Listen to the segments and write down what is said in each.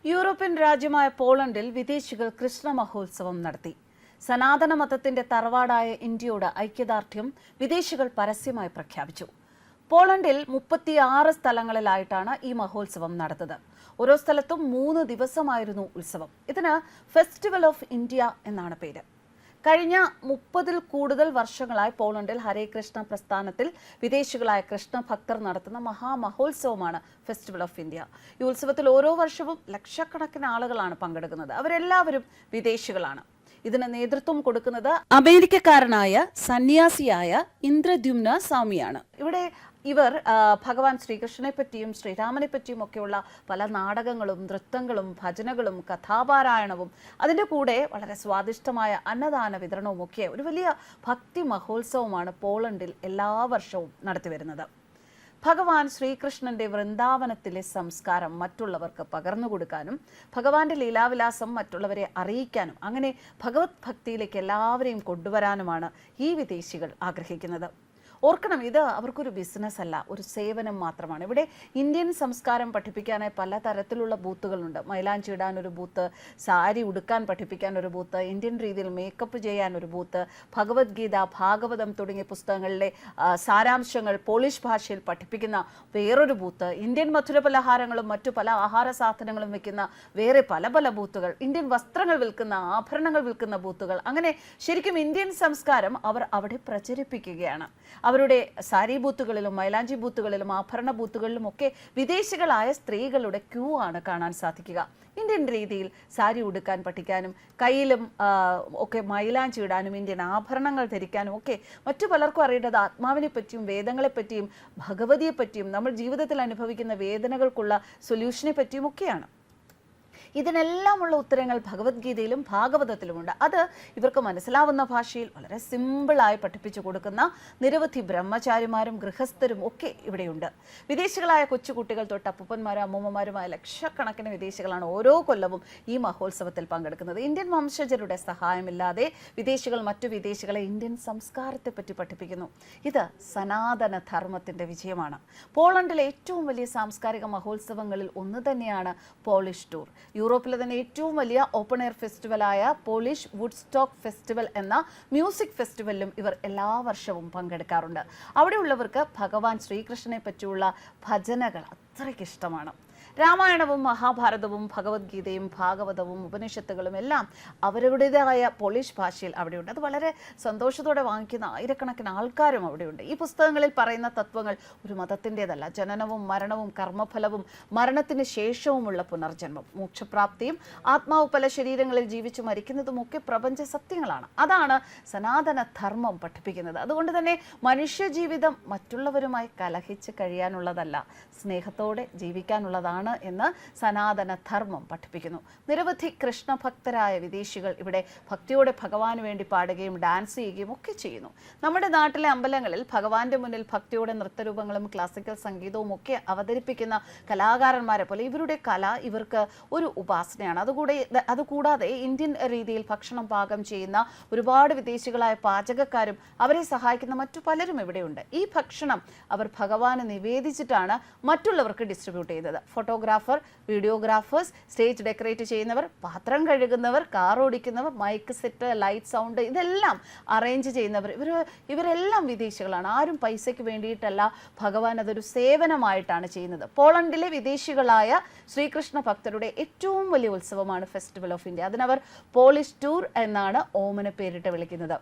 European രാജ്യമായ പോളണ്ടിൽ വിദേശികൾ കൃഷ്ണ മഹോത്സവം നടത്തി. സനാതന മതത്തിന്റെ തറവാടായ ഇന്ത്യയോട് ഐക്യദാർഢ്യം വിദേശികൾ പരസ്യമായി പ്രഖ്യാപിച്ചു. പോളണ്ടിൽ 36 സ്ഥലങ്ങളിലായിട്ടാണ് ഈ മഹോത്സവം നടന്നത്. ഓരോ സ്ഥലത്തും 3 ദിവസമായിരുന്നു ഉത്സവം. ഇതിന് ഫെസ്റ്റിവൽ ഓഫ് ഇന്ത്യ എന്നാണ് പേര്. കഴിഞ്ഞ 30-ൽ കൂടുതൽ വർഷങ്ങളായി പോളണ്ടിൽ ഹരേ കൃഷ്ണ പ്രസ്ഥാനത്തിൽ വിദേശികളായ കൃഷ്ണ ഭക്തർ നടത്തുന്ന മഹാമഹോത്സവമാണ് ഫെസ്റ്റിവൽ ഓഫ് ഇന്ത്യ. ഈ ഉത്സവത്തിൽ ഓരോ വർഷവും ലക്ഷക്കണക്കിന് ആളുകളാണ് പങ്കെടുക്കുന്നത്. അവരെല്ലാവരും വിദേശികളാണ്. ഇതിന് നേതൃത്വം കൊടുക്കുന്നത് അമേരിക്കക്കാരനായ സന്യാസിയായ ഇന്ദ്രദ്യുമ്ന സ്വാമിയാണ്. ഇവർ ഭഗവാൻ ശ്രീകൃഷ്ണനെ പറ്റിയും ശ്രീരാമനെ പറ്റിയും ഒക്കെയുള്ള പല നാടകങ്ങളും നൃത്തങ്ങളും ഭജനകളും കഥാപാരായണവും അതിൻ്റെ കൂടെ വളരെ സ്വാദിഷ്ടമായ അന്നദാന വിതരണവും ഒക്കെ ഒരു വലിയ ഭക്തി മഹോത്സവമാണ് പോളണ്ടിൽ എല്ലാ വർഷവും നടത്തിവരുന്നത്. ഭഗവാൻ ശ്രീകൃഷ്ണന്റെ വൃന്ദാവനത്തിലെ സംസ്കാരം മറ്റുള്ളവർക്ക് പകർന്നു കൊടുക്കാനും ഭഗവാന്റെ ലീലാവിലാസം മറ്റുള്ളവരെ അറിയിക്കാനും അങ്ങനെ ഭഗവത് ഭക്തിയിലേക്ക് എല്ലാവരെയും കൊണ്ടുവരാനുമാണ് ഈ വിദേശികൾ ആഗ്രഹിക്കുന്നത്. ഓർക്കണം, ഇത് അവർക്കൊരു ബിസിനസ് അല്ല, ഒരു സേവനം മാത്രമാണ്. ഇവിടെ ഇന്ത്യൻ സംസ്കാരം പഠിപ്പിക്കാനായി പല തരത്തിലുള്ള ബൂത്തുകളുണ്ട്. മൈലാഞ്ചി ഇടാൻ ഒരു ബൂത്ത്, സാരി ഉടുക്കാൻ പഠിപ്പിക്കാൻ ഒരു ബൂത്ത്, ഇന്ത്യൻ രീതിയിൽ മേക്കപ്പ് ചെയ്യാൻ ഒരു ബൂത്ത്, ഭഗവത്ഗീത, ഭാഗവതം തുടങ്ങിയ പുസ്തകങ്ങളിലെ സാരാംശങ്ങൾ പോളിഷ് ഭാഷയിൽ പഠിപ്പിക്കുന്ന വേറൊരു ബൂത്ത്, ഇന്ത്യൻ മധുരപലഹാരങ്ങളും മറ്റു പല ആഹാര സാധനങ്ങളും വിൽക്കുന്ന വേറെ പല പല ബൂത്തുകൾ, ഇന്ത്യൻ വസ്ത്രങ്ങൾ വിൽക്കുന്ന, ആഭരണങ്ങൾ വിൽക്കുന്ന ബൂത്തുകൾ. അങ്ങനെ ശരിക്കും ഇന്ത്യൻ സംസ്കാരം അവർ അവിടെ പ്രചരിപ്പിക്കുകയാണ്. അവരുടെ സാരി ബൂത്തുകളിലും മൈലാഞ്ചി ബൂത്തുകളിലും ആഭരണ ബൂത്തുകളിലും ഒക്കെ വിദേശികളായ സ്ത്രീകളുടെ ക്യൂ ആണ് കാണാൻ സാധിക്കുക. ഇന്ത്യൻ രീതിയിൽ സാരി ഉടുക്കാൻ പഠിക്കാനും കയ്യിലും ഒക്കെ മൈലാഞ്ചി ഇടാനും ഇന്ത്യൻ ആഭരണങ്ങൾ ധരിക്കാനും ഒക്കെ മറ്റു പലർക്കും അറിയേണ്ടത് ആത്മാവിനെ പറ്റിയും വേദങ്ങളെ പറ്റിയും ഭഗവതിയെ പറ്റിയും നമ്മൾ ജീവിതത്തിൽ അനുഭവിക്കുന്ന വേദനകൾക്കുള്ള സൊല്യൂഷനെ പറ്റിയും ഒക്കെയാണ്. ഇതിനെല്ലാമുള്ള ഉത്തരങ്ങൾ ഭഗവത്ഗീതയിലും ഭാഗവതത്തിലുമുണ്ട്. അത് ഇവർക്ക് മനസ്സിലാവുന്ന ഭാഷയിൽ വളരെ സിമ്പിളായി പഠിപ്പിച്ചു കൊടുക്കുന്ന നിരവധി ബ്രഹ്മചാരിമാരും ഗൃഹസ്ഥരും ഒക്കെ ഇവിടെയുണ്ട്. വിദേശികളായ കൊച്ചുകുട്ടികൾ തൊട്ട് അപ്പൂപ്പന്മാരും അമ്മൂമ്മമാരുമായ ലക്ഷക്കണക്കിന് വിദേശികളാണ് ഓരോ കൊല്ലവും ഈ മഹോത്സവത്തിൽ പങ്കെടുക്കുന്നത്. ഇന്ത്യൻ വംശജരുടെ സഹായമില്ലാതെ വിദേശികൾ മറ്റു വിദേശികളെ ഇന്ത്യൻ സംസ്കാരത്തെ പറ്റി പഠിപ്പിക്കുന്നു. ഇത് സനാതന ധർമ്മത്തിന്റെ വിജയമാണ്. പോളണ്ടിലെ ഏറ്റവും വലിയ സാംസ്കാരിക മഹോത്സവങ്ങളിൽ ഒന്ന് തന്നെയാണ് പോളിഷ് ടൂർ. യൂറോപ്പിലെ തന്നെ ഏറ്റവും വലിയ open air ഫെസ്റ്റിവലായ polish Woodstock festival എന്ന മ്യൂസിക് ഫെസ്റ്റിവലിലും ഇവർ എല്ലാ വർഷവും പങ്കെടുക്കാറുണ്ട്. അവിടെയുള്ളവർക്ക് ഭഗവാൻ ശ്രീകൃഷ്ണനെ പറ്റിയുള്ള ഭജനകൾ അത്രയ്ക്ക് ഇഷ്ടമാണ്. രാമായണവും മഹാഭാരതവും ഭഗവത്ഗീതയും ഭാഗവതവും ഉപനിഷത്തുകളും എല്ലാം അവരുടേതായ പോളിഷ് ഭാഷയിൽ അവിടെയുണ്ട്. അത് വളരെ സന്തോഷത്തോടെ വാങ്ങിക്കുന്ന ആയിരക്കണക്കിന് ആൾക്കാരും അവിടെയുണ്ട്. ഈ പുസ്തകങ്ങളിൽ പറയുന്ന തത്വങ്ങൾ ഒരു മതത്തിൻ്റെതല്ല. ജനനവും മരണവും കർമ്മഫലവും മരണത്തിന് ശേഷവുമുള്ള പുനർജന്മം, മോക്ഷപ്രാപ്തിയും ആത്മാവ് പല ശരീരങ്ങളിൽ ജീവിച്ചു മരിക്കുന്നതും ഒക്കെ പ്രപഞ്ച സത്യങ്ങളാണ്. അതാണ് സനാതന ധർമ്മം പഠിപ്പിക്കുന്നത്. അതുകൊണ്ട് തന്നെ മനുഷ്യജീവിതം മറ്റുള്ളവരുമായി കലഹിച്ച് കഴിയാനുള്ളതല്ല, സ്നേഹത്തോടെ ജീവിക്കാനുള്ളതാണ് എന്ന് സനാതന ധർമ്മം പഠിപ്പിക്കുന്നു. നിരവധി കൃഷ്ണഭക്തരായ വിദേശികൾ ഇവിടെ ഭക്തിയോടെ ഭഗവാന് വേണ്ടി പാടുകയും ഡാൻസ് ചെയ്യുകയും ഒക്കെ ചെയ്യുന്നു. നമ്മുടെ നാട്ടിലെ അമ്പലങ്ങളിൽ ഭഗവാന്റെ മുന്നിൽ ഭക്തിയോടെ നൃത്തരൂപങ്ങളും ക്ലാസിക്കൽ സംഗീതവും ഒക്കെ അവതരിപ്പിക്കുന്ന കലാകാരന്മാരെ പോലെ ഇവരുടെ കല ഇവർക്ക് ഒരു ഉപാസനയാണ്. അതുകൂടാതെ ഇന്ത്യൻ രീതിയിൽ ഭക്ഷണം പാകം ചെയ്യുന്ന ഒരുപാട് വിദേശികളായ പാചകക്കാരും അവരെ സഹായിക്കുന്ന മറ്റു പലരും ഇവിടെയുണ്ട്. ഈ ഭക്ഷണം അവർ ഭഗവാന് നിവേദിച്ചിട്ടാണ് മറ്റുള്ളവർക്ക് ഡിസ്ട്രിബ്യൂട്ട് ചെയ്യുന്നത്. ഫോട്ടോഗ്രാഫർ, വീഡിയോഗ്രാഫേഴ്സ്, സ്റ്റേജ് ഡെക്കറേറ്റ് ചെയ്യുന്നവർ, പാത്രം കഴുകുന്നവർ, കാർ ഓടിക്കുന്നവർ, മൈക്ക് സെറ്റ്, ലൈറ്റ്, സൗണ്ട് ഇതെല്ലാം അറേഞ്ച് ചെയ്യുന്നവർ, ഇവരെല്ലാം വിദേശികളാണ്. ആരും പൈസയ്ക്ക് വേണ്ടിയിട്ടല്ല, ഭഗവാൻ അതൊരു സേവനമായിട്ടാണ് ചെയ്യുന്നത്. പോളണ്ടിലെ വിദേശികളായ ശ്രീകൃഷ്ണ ഭക്തരുടെ ഏറ്റവും വലിയ ഉത്സവമാണ് ഫെസ്റ്റിവൽ ഓഫ് ഇന്ത്യ. അതിനവർ പോളിഷ് ടൂർ എന്നാണ് ഓമന പേരിട്ട് വിളിക്കുന്നത്.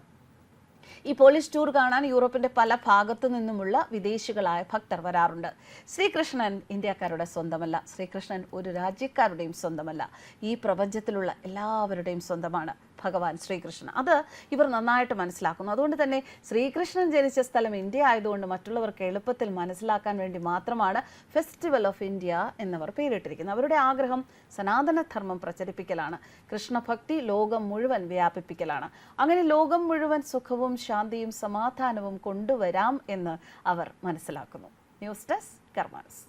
ഈ പോളിഷ് ടൂർ കാണാൻ യൂറോപ്പിന്റെ പല ഭാഗത്തു നിന്നുമുള്ള വിദേശികളായ ഭക്തർ വരാറുണ്ട്. ശ്രീകൃഷ്ണൻ ഇന്ത്യക്കാരുടെ സ്വന്തമല്ല, ശ്രീകൃഷ്ണൻ ഒരു രാജ്യക്കാരുടെയും സ്വന്തമല്ല, ഈ പ്രപഞ്ചത്തിലുള്ള എല്ലാവരുടെയും സ്വന്തമാണ് ഭഗവാൻ ശ്രീകൃഷ്ണൻ. അത് ഇവർ നന്നായിട്ട് മനസ്സിലാക്കുന്നു. അതുകൊണ്ട് തന്നെ ശ്രീകൃഷ്ണൻ ജനിച്ച സ്ഥലം ഇന്ത്യ ആയതുകൊണ്ട് മറ്റുള്ളവർക്ക് എളുപ്പത്തിൽ മനസ്സിലാക്കാൻ വേണ്ടി മാത്രമാണ് ഫെസ്റ്റിവൽ ഓഫ് ഇന്ത്യ എന്നവർ പേരിട്ടിരിക്കുന്നത്. അവരുടെ ആഗ്രഹം സനാതനധർമ്മം പ്രചരിപ്പിക്കലാണ്, കൃഷ്ണഭക്തി ലോകം മുഴുവൻ വ്യാപിപ്പിക്കലാണ്. അങ്ങനെ ലോകം മുഴുവൻ സുഖവും ശാന്തിയും സമാധാനവും കൊണ്ടുവരാം എന്ന് അവർ മനസ്സിലാക്കുന്നു. News desk കർമാനസ്.